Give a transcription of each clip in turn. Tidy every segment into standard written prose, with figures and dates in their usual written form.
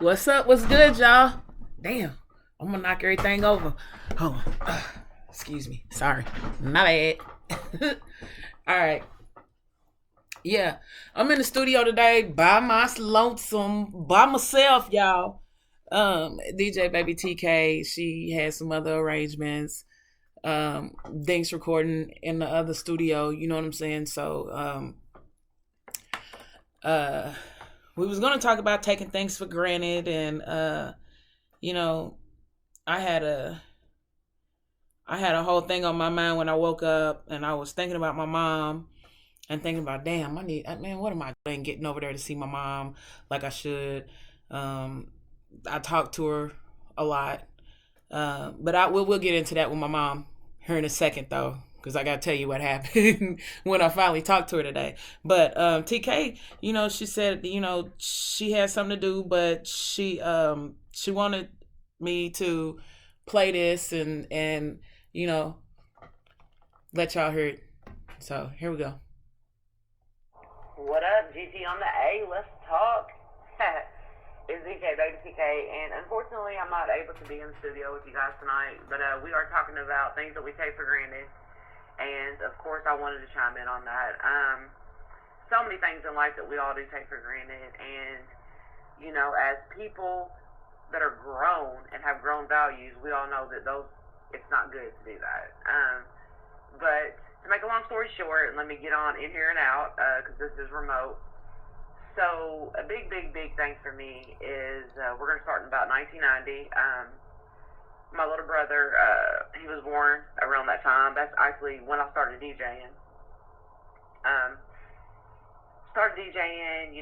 What's up? What's good, y'all? Damn, I'm gonna knock everything over. Hold on. Excuse me. Sorry. My bad. All right. Yeah, I'm in the studio today by my lonesome, by myself, y'all. DJ Baby TK, she has some other arrangements. Things recording in the other studio. You know what I'm saying? So, uh, we was gonna talk about taking things for granted, and you know, I had a I had a whole thing on my mind when I woke up, and I was thinking about my mom and thinking about, damn, man, what am I doing getting over there to see my mom like I should? Um, I talk to her a lot, but we'll get into that with my mom here in a second though. Because I gotta tell you what happened when I finally talked to her today. But TK, she said, she had something to do, but she wanted me to play this and you know let y'all hear it. So here we go. What up, Gigi on the A? Let's talk. It's DJ Baby TK, and unfortunately, I'm not able to be in the studio with you guys tonight. But we are talking about things that we take for granted, and of course, I wanted to chime in on that. So many things in life that we all do take for granted, and as people that are grown and have grown values, we all know that those it's not good to do that. But to make a long story short, let me get on in here and out because this is remote. So a big, big, big thing for me is we're going to start in about 1990. My little brother, he was born around that time. That's actually when I started DJing. Um, started DJing,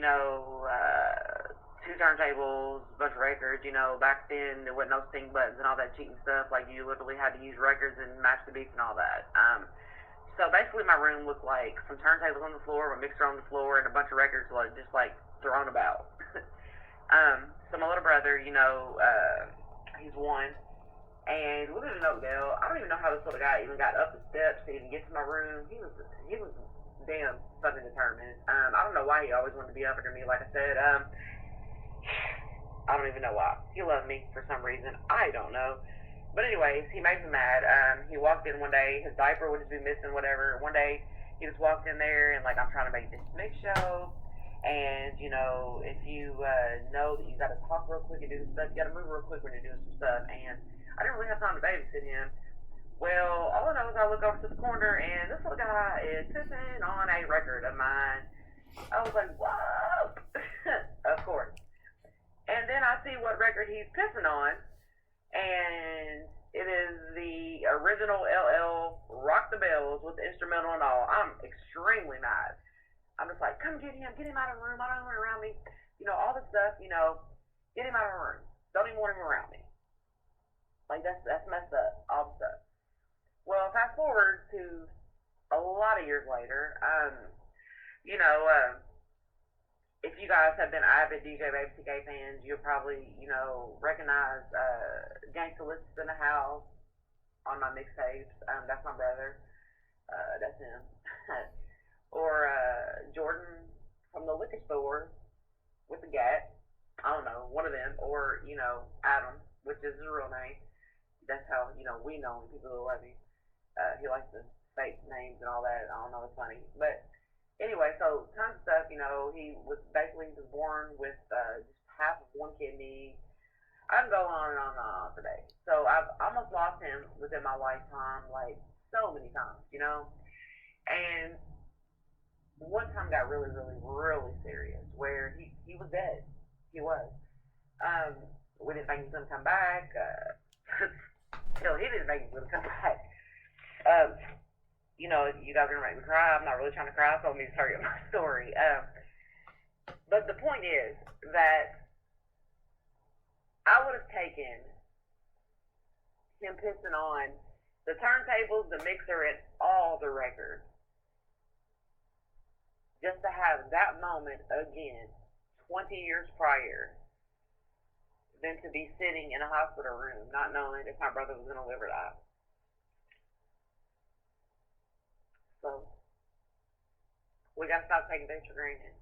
two turntables, a bunch of records. Back then there wasn't no sync buttons and all that cheating stuff. Like you literally had to use records and match the beats and all that. So basically, my room looked like some turntables on the floor, a mixer on the floor, and a bunch of records just like thrown about. So my little brother, he's one, and we live in Oakdale. I don't even know how this little guy even got up the steps to even get to my room. He was damn fucking determined. I don't know why he always wanted to be up under me. Like I said, I don't even know why. He loved me for some reason. I don't know. But anyways, he made me mad. He walked in one day, his diaper would just be missing, whatever. One day, he just walked in there and like, I'm trying to make this mix show. And if you know that you got to talk real quick and do some stuff, you got to move real quick when you're doing some stuff. And I didn't really have time to babysit him. Well, all I know is I look over to the corner and this little guy is pissing on a record of mine. I was like, whoa! Of course. And then I see what record he's pissing on, and it is the original LL Rock the Bells with the instrumental and all. I'm extremely mad. I'm just like, come get him out of the room. I don't want him around me. All this stuff, get him out of the room. Don't even want him around me. Like, that's messed up, all the stuff. Well, fast forward to a lot of years later, you know, if you guys have been avid DJ Baby TK fans, you'll probably, recognize Gangsta Lists in the House on my mixtapes. That's my brother. That's him. Or Jordan from the liquor store with the gat. I don't know, one of them. Or, Adam, which is his real name. That's how, we know him, people who love him. He likes to fake names and all that. I don't know, it's funny. But anyway, so tons of stuff. He was born with just half of one kidney. I can go on and on and on today. So I've almost lost him within my lifetime, like so many times. And one time got really, really, really serious where he was dead. He was. We didn't think he was gonna come back. Hell, he didn't think he was gonna come back. Um, you guys are gonna make me cry. I'm not really trying to cry, so let me just hurry up my story. But the point is that I would have taken him pissing on the turntables, the mixer, and all the records just to have that moment again, 20 years prior, than to be sitting in a hospital room not knowing if my brother was gonna live or die. So we gotta stop taking things for granted.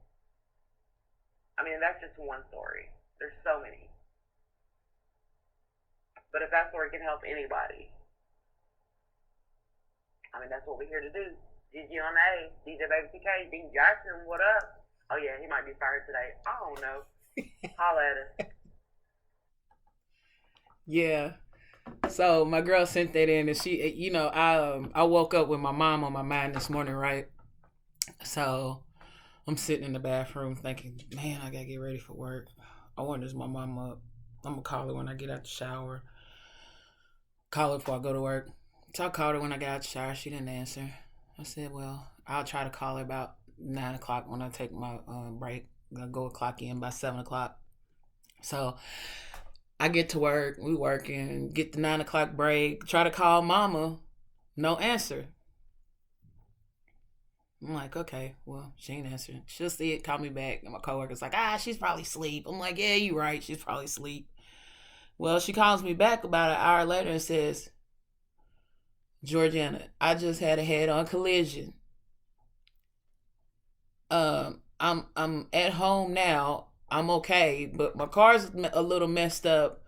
I mean, that's just one story. There's so many. But if that story can help anybody, I mean, that's what we're here to do. Gigi on the A, DJ Baby TK, Dean Jackson, what up? Oh yeah, he might be fired today. I don't know. Holla at us. Yeah. So my girl sent that in, and she, I woke up with my mom on my mind this morning, right? So I'm sitting in the bathroom thinking, man, I gotta get ready for work. I wonder is my mom up? I'm gonna call her when I get out the shower. Call her before I go to work. So I called her when I got out the shower. She didn't answer. I said, well, I'll try to call her about 9 o'clock when I take my break. I'm gonna go clock in by 7 o'clock. So I get to work, we working, get the 9 o'clock break, try to call mama, no answer. I'm like, okay, well, she ain't answering. She'll see it, call me back. And my coworker's like, she's probably asleep. I'm like, yeah, you right, she's probably asleep. Well, she calls me back about an hour later and says, Georgiana, I just had a head-on collision. I'm at home now. I'm okay, but my car's a little messed up.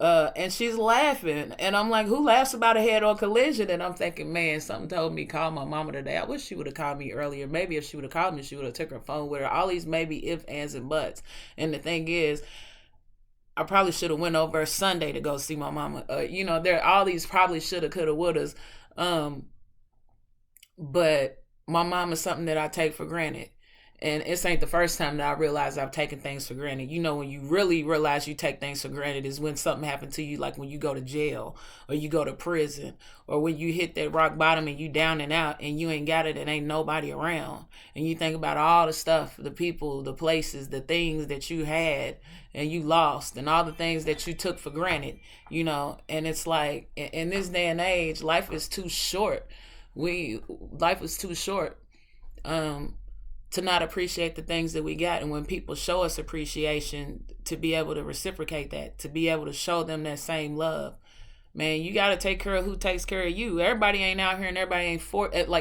And she's laughing, and I'm like, "Who laughs about a head-on collision?" And I'm thinking, man, something told me call my mama today. I wish she would have called me earlier. Maybe if she would have called me, she would have took her phone with her. All these maybe ifs, ands, and buts. And the thing is, I probably should have went over Sunday to go see my mama. There all these probably shoulda, coulda, wouldas. Um, but my mom is something that I take for granted. And it ain't the first time that I realize I've taken things for granted. When you really realize you take things for granted is when something happened to you, like when you go to jail or you go to prison or when you hit that rock bottom and you down and out and you ain't got it and ain't nobody around. And you think about all the stuff, the people, the places, the things that you had and you lost and all the things that you took for granted. And it's like in this day and age, life is too short. Life is too short. To not appreciate the things that we got. And when people show us appreciation, to be able to reciprocate that, to be able to show them that same love. Man, you got to take care of who takes care of you. Everybody ain't out here and everybody ain't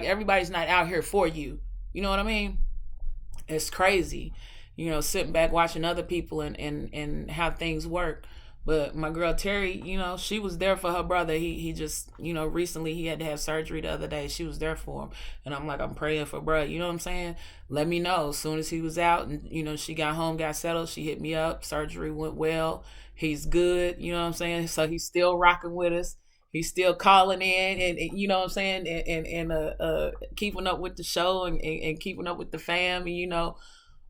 everybody's not out here for you. You know what I mean? It's crazy, sitting back watching other people and how things work. But my girl Terry, she was there for her brother. He just, recently he had to have surgery the other day. She was there for him. And I'm like, I'm praying for bro. You know what I'm saying? Let me know. As soon as he was out and, she got home, got settled, she hit me up. Surgery went well. He's good. You know what I'm saying? So he's still rocking with us. He's still calling in and you know what I'm saying? And keeping up with the show and keeping up with the fam. And,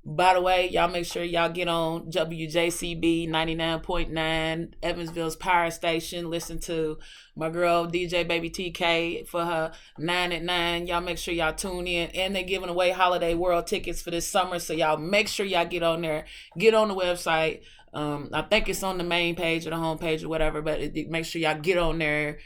by the way, y'all make sure y'all get on WJCB 99.9, Evansville's Power Station. Listen to my girl DJ Baby TK for her 9 at 9. Y'all make sure y'all tune in. And they're giving away Holiday World tickets for this summer. So y'all make sure y'all get on there. Get on the website. I think it's on the main page or the home page or whatever. But make sure y'all get on there.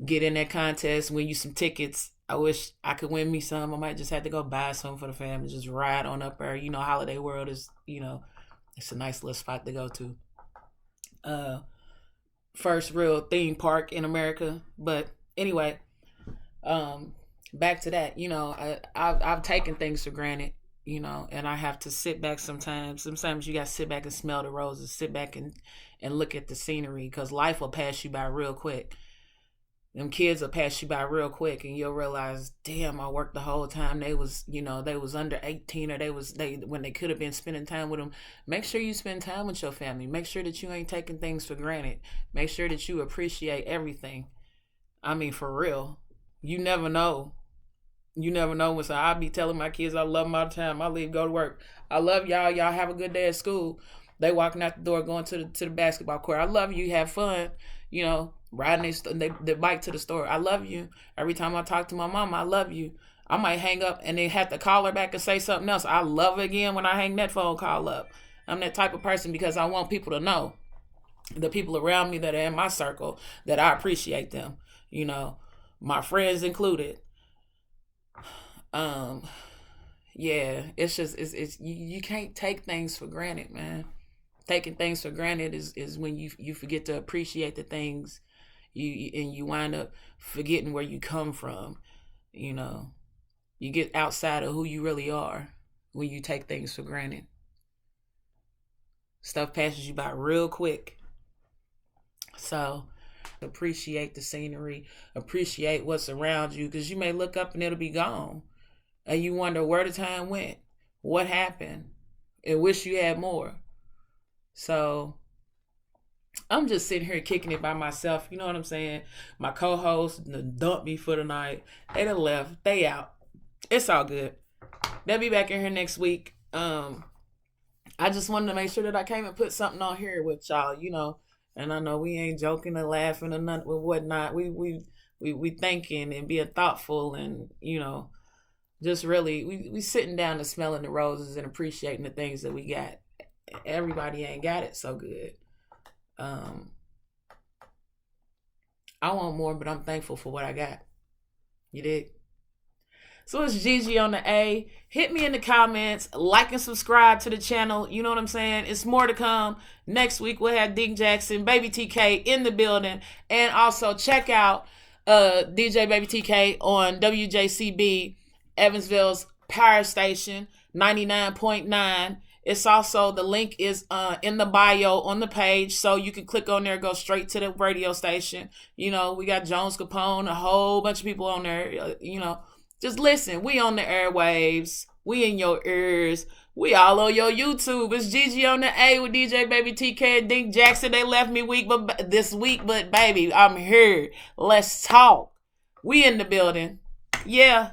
Get in that contest. Win you some tickets. I wish I could win me some. I might just have to go buy some for the family. Just ride on up there. Holiday World is, it's a nice little spot to go to. First real theme park in America. But anyway, back to that. I've taken things for granted. And I have to sit back sometimes. Sometimes you got to sit back and smell the roses. Sit back and look at the scenery because life will pass you by real quick. Them kids will pass you by real quick and you'll realize, damn, I worked the whole time. They was under 18 or when they could have been spending time with them. Make sure you spend time with your family. Make sure that you ain't taking things for granted. Make sure that you appreciate everything. I mean, for real. You never know. You never know. So I'll be telling my kids I love them all the time. I leave, go to work. I love y'all. Y'all have a good day at school. They walking out the door, going to the basketball court. I love you. Have fun. Riding their bike to the store. I love you. Every time I talk to my mom, I love you. I might hang up and then have to call her back and say something else. I love her again when I hang that phone call up. I'm that type of person because I want people to know, the people around me that are in my circle, that I appreciate them. My friends included. Yeah, it's just it's you can't take things for granted, man. Taking things for granted is when you forget to appreciate the things you wind up forgetting where you come from. You get outside of who you really are when you take things for granted. Stuff passes you by real quick. So appreciate the scenery, appreciate what's around you, because you may look up and it'll be gone. And you wonder where the time went, what happened, and wish you had more. So I'm just sitting here kicking it by myself. You know what I'm saying? My co-host dumped me for the night. They done left. They out. It's all good. They'll be back in here next week. I just wanted to make sure that I came and put something on here with y'all, you know. And I know we ain't joking or laughing or nothing or whatnot. We thinking and being thoughtful, and you know, just really we sitting down and smelling the roses and appreciating the things that we got. Everybody ain't got it so good. I want more, but I'm thankful for what I got. You dig? So it's Gigi on the A. Hit me in the comments, like and subscribe to the channel. You know what I'm saying? It's more to come. Next week we'll have Dick Jackson, Baby TK in the building. And also check out DJ Baby TK on WJCB, Evansville's Power Station, 99.9. It's also, the link is in the bio on the page, so you can click on there, go straight to the radio station. You know, we got Jones Capone, a whole bunch of people on there. You know, just listen. We on the airwaves. We in your ears. We all on your YouTube. It's Gigi on the A with DJ Baby TK and Dick Jackson. They left me this week, but baby, I'm here. Let's talk. We in the building. Yeah.